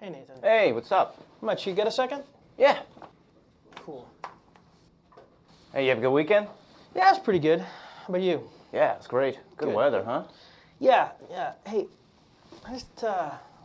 Hey, Nathan. Hey, what's up? Much, you got a second? Yeah. Cool. Hey, you have a good weekend? Yeah, it's pretty good. How about you? Yeah, it's great. Good weather, huh? Yeah. Hey, I just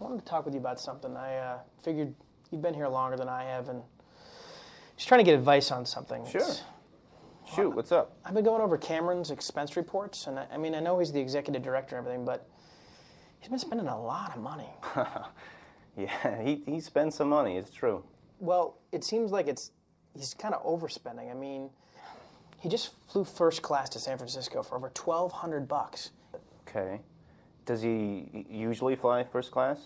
wanted to talk with you about something. I figured you've been here longer than I have, and just trying to get advice on something. Sure. Shoot, what's up? I've been going over Cameron's expense reports, and I mean, I know he's the executive director and everything, but he's been spending a lot of money. Yeah, he spends some money, it's true. Well, it seems like he's kind of overspending. I mean, he just flew first class to San Francisco for over $1,200. Okay. Does he usually fly first class?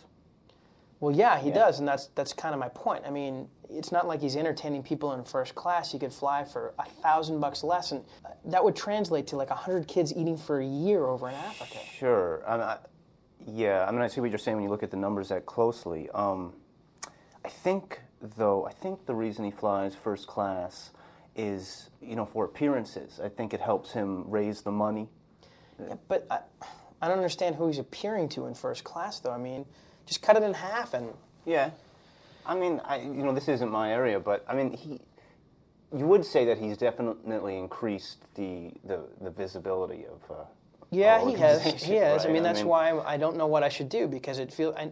Well, yeah, he does, and that's kind of my point. I mean, it's not like he's entertaining people in first class. He could fly for $1,000 less, and that would translate to like 100 kids eating for a year over in Africa. Sure. I see what you're saying when you look at the numbers that closely. I think the reason he flies first class is, for appearances. I think it helps him raise the money. Yeah, but I don't understand who he's appearing to in first class, though. I mean, just cut it in half and... Yeah. I mean, this isn't my area, but, I mean, you would say that he's definitely increased the visibility of... Yeah, he has. Right? I mean, that's why I don't know what I should do, because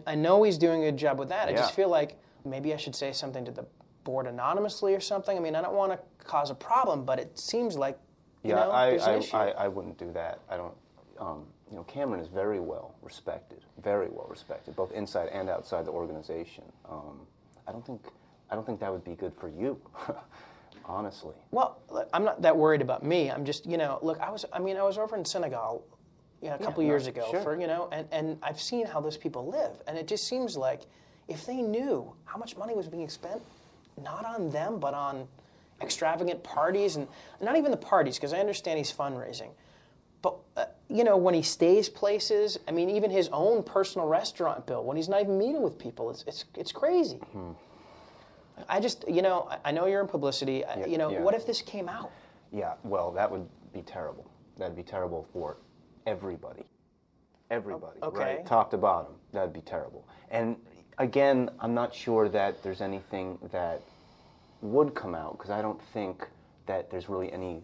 I know he's doing a good job with that. I just feel like maybe I should say something to the board anonymously or something. I mean, I don't want to cause a problem, but it seems like, there's an issue. I wouldn't do that. I don't... Cameron is very well respected, both inside and outside the organization. I don't think that would be good for you, honestly. Well, look, I'm not that worried about me. I'm just, look, I was over in Senegal, a couple years ago for, and I've seen how those people live, and it just seems like if they knew how much money was being spent, not on them, but on extravagant parties, and not even the parties, because I understand he's fundraising. But, when he stays places, I mean, even his own personal restaurant bill, when he's not even meeting with people, it's crazy. Mm-hmm. I just, I know you're in publicity. What if this came out? Yeah, well, that would be terrible. That'd be terrible for everybody. Everybody, okay. Right? Top to bottom. That'd be terrible. And, again, I'm not sure that there's anything that would come out, because I don't think that there's really anything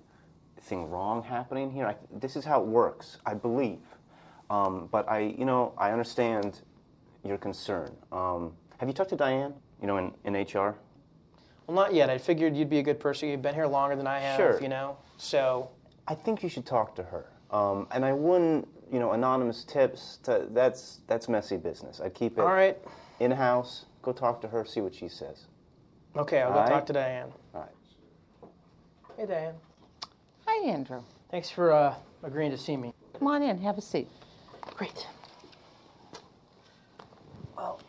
wrong happening here. This is how it works, I believe. But I understand your concern. Have you talked to Diane, in HR? Well, not yet. I figured you'd be a good person. You've been here longer than I have, Sure. so... I think you should talk to her. And I wouldn't, anonymous tips, that's messy business. I'd keep it all right. In-house. Go talk to her, see what she says. Okay, I'll go talk to Diane. All right. Hey, Diane. Hi, Andrew. Thanks for agreeing to see me. Come on in, have a seat. Great. Well,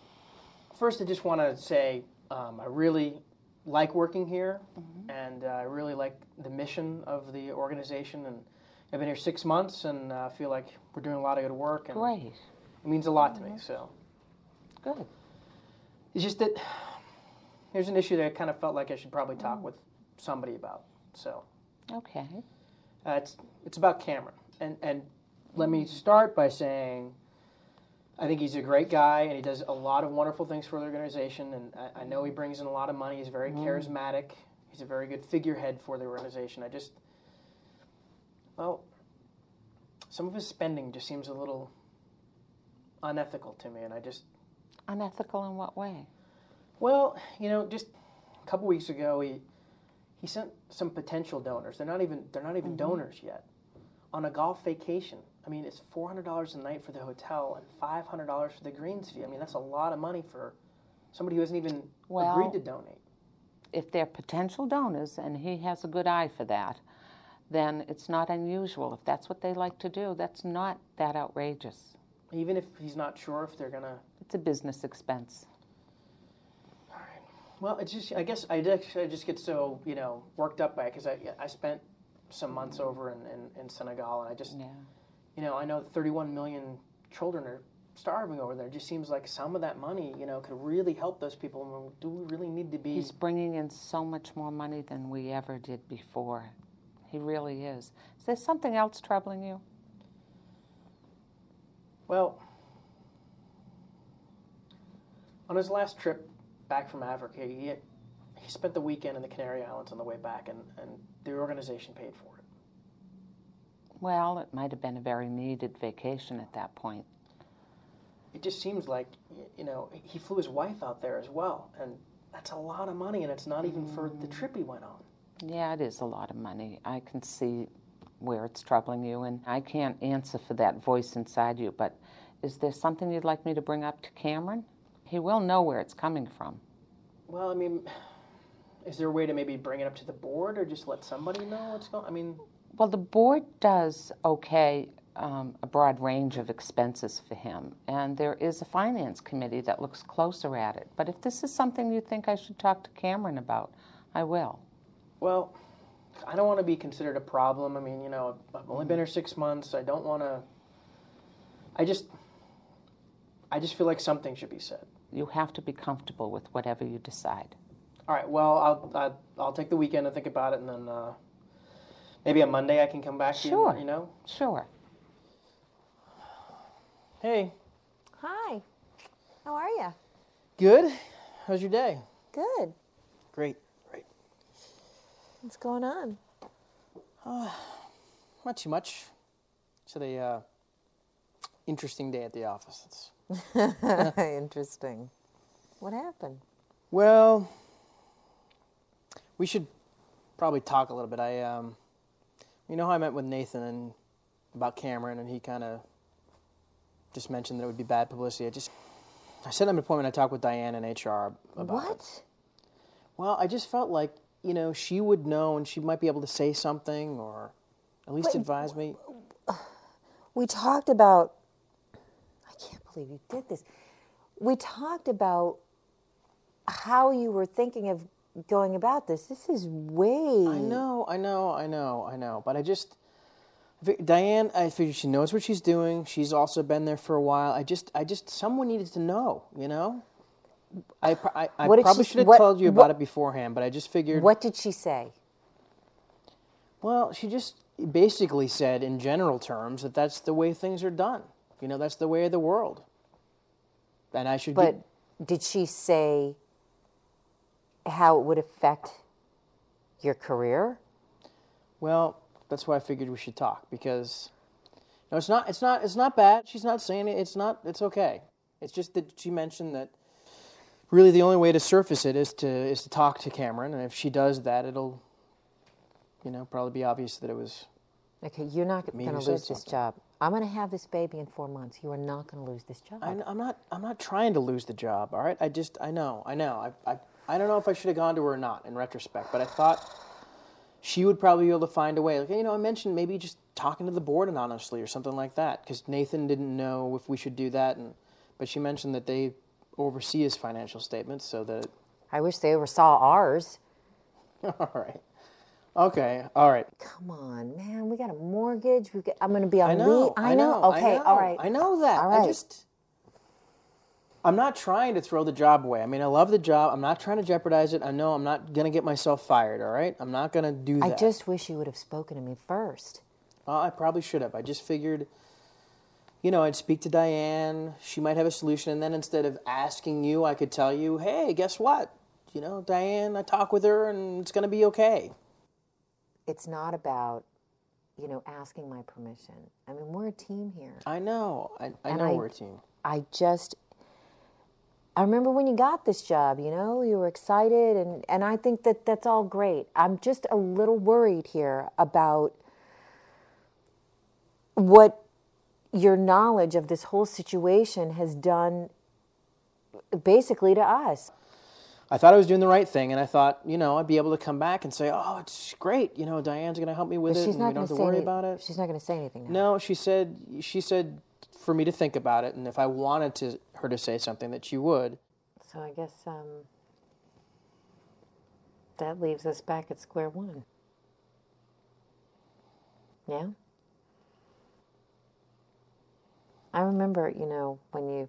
first I just want to say I really like working here, and I really like the mission of the organization, and I've been here 6 months, and I feel like we're doing a lot of good work. And Great. It means a lot to me, so. Good. It's just that there's an issue that I kind of felt like I should probably talk with somebody about, so. Okay. It's about Cameron, and let me start by saying I think he's a great guy, and he does a lot of wonderful things for the organization, and I know he brings in a lot of money. He's very charismatic. He's a very good figurehead for the organization. Some of his spending just seems a little unethical to me, and Unethical in what way? Well, just a couple weeks ago, he sent some potential donors. They're not even donors yet, on a golf vacation. I mean, it's $400 a night for the hotel and $500 for the greens fee. I mean, that's a lot of money for somebody who hasn't even agreed to donate. If they're potential donors and he has a good eye for that, then it's not unusual. If that's what they like to do, that's not that outrageous. Even if he's not sure if they're going to... It's a business expense. All right. Well, it's just, I guess I just get so, worked up by it, because I spent some months over in Senegal, and I just, I know 31 million children are starving over there. It just seems like some of that money, could really help those people. Do we really need to be... He's bringing in so much more money than we ever did before. He really is. Is there something else troubling you? Well, On his last trip back from Africa, he spent the weekend in the Canary Islands on the way back, and the organization paid for it. Well, it might have been a very needed vacation at that point. It just seems like, he flew his wife out there as well, and that's a lot of money, and it's not even for the trip he went on. Yeah, it is a lot of money. I can see where it's troubling you, and I can't answer for that voice inside you, but is there something you'd like me to bring up to Cameron? He will know where it's coming from. Well, I mean, is there a way to maybe bring it up to the board or just let somebody know what's going on? I mean... Well, the board does a broad range of expenses for him, and there is a finance committee that looks closer at it. But if this is something you think I should talk to Cameron about, I will. Well, I don't want to be considered a problem. I mean, I've only been here 6 months. I don't want to... I just feel like something should be said. You have to be comfortable with whatever you decide. All right. Well, I'll take the weekend and think about it, and then maybe on Monday I can come back to you. And, Sure. Hey. Hi. How are you? Good. How's your day? Good. Great. What's going on? Not too much. It's a interesting day at the office. Interesting. What happened? Well, we should probably talk a little bit. You know how I met with Nathan about Cameron, and he kind of just mentioned that it would be bad publicity. I set up an appointment. I talked with Diane in HR about it. Well, I just felt like, she would know, and she might be able to say something, or at least advise me. We talked about... I can't believe you did this. We talked about how you were thinking of going about this. This is way... I know. But Diane, I figured she knows what she's doing. She's also been there for a while. Someone needed to know, I probably should have told you about it beforehand, but I just figured... What did she say? Well, she just basically said, in general terms, that that's the way things are done. That's the way of the world. And I should But did she say how it would affect your career? Well, that's why I figured we should talk, because it's not bad. She's not saying it. It's okay. It's just that she mentioned that really the only way to surface it is to talk to Cameron, and if she does that, it'll probably be obvious that it was... Okay, you're not going to lose this job. I'm going to have this baby in 4 months. You are not going to lose this job. I'm not trying to lose the job, all right? I know. I don't know if I should have gone to her or not in retrospect, but I thought she would probably be able to find a way. Like, I mentioned maybe just talking to the board anonymously or something like that, because Nathan didn't know if we should do that, but she mentioned that they oversee his financial statements, so that... I wish they oversaw ours. All right. Okay, all right. Come on, man. We got a mortgage. I'm going to be on leave. I know. Okay, all right. I know that. All right. I'm not trying to throw the job away. I mean, I love the job. I'm not trying to jeopardize it. I know I'm not going to get myself fired, all right? I'm not going to do that. I just wish you would have spoken to me first. I probably should have. I just figured, I'd speak to Diane. She might have a solution. And then instead of asking you, I could tell you, hey, guess what? Diane, I talked with her, and it's going to be okay. It's not about, asking my permission. I mean, we're a team here. I know. I know we're a team. I remember when you got this job, you were excited, and I think that that's all great. I'm just a little worried here about what your knowledge of this whole situation has done basically to us. I thought I was doing the right thing, and I thought, I'd be able to come back and say, oh, it's great. Diane's going to help me with it, and we don't have to worry about it. She's not going to say anything now. No, she said for me to think about it, and if I wanted her to say something, that she would. So I guess that leaves us back at square one. Yeah? I remember, when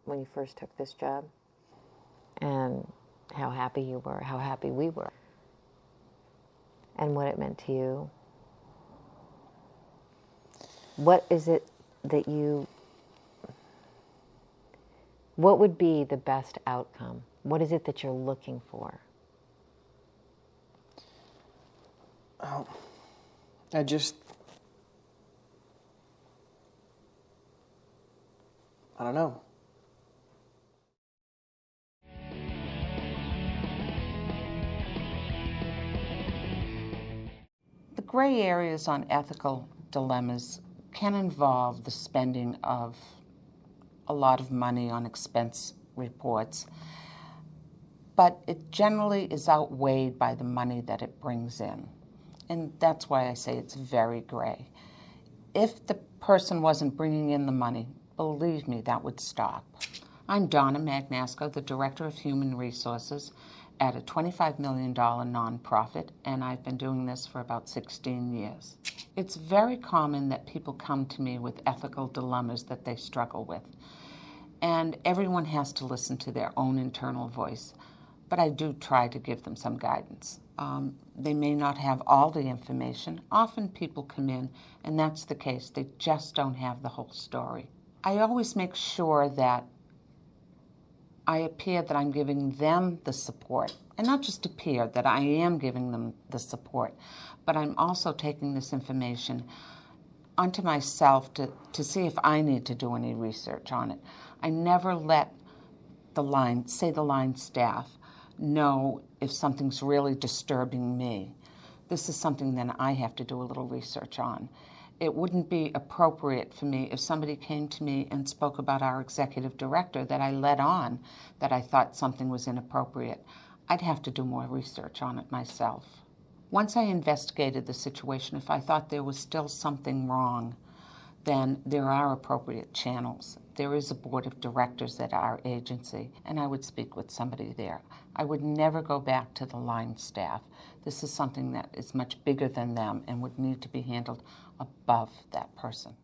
you first took this job, and how happy you were, how happy we were, and what it meant to you. What is it that you What would be the best outcome? What is it that you're looking for? I don't know. The gray areas on ethical dilemmas can involve the spending of a lot of money on expense reports, but it generally is outweighed by the money that it brings in. And that's why I say it's very gray. If the person wasn't bringing in the money, believe me, that would stop. I'm Donna Magnasco, the Director of Human Resources at a $25 million nonprofit, and I've been doing this for about 16 years. It's very common that people come to me with ethical dilemmas that they struggle with, and everyone has to listen to their own internal voice, but I do try to give them some guidance. They may not have all the information. Often people come in, and that's the case. They just don't have the whole story. I always make sure that I appear that I'm giving them the support, and not just appear that I am giving them the support, but I'm also taking this information onto myself to see if I need to do any research on it. I never let the line staff know if something's really disturbing me. This is something that I have to do a little research on. It wouldn't be appropriate for me if somebody came to me and spoke about our executive director that I let on that I thought something was inappropriate. I'd have to do more research on it myself. Once I investigated the situation, if I thought there was still something wrong, then there are appropriate channels. There is a board of directors at our agency, and I would speak with somebody there. I would never go back to the line staff. This is something that is much bigger than them and would need to be handled above that person.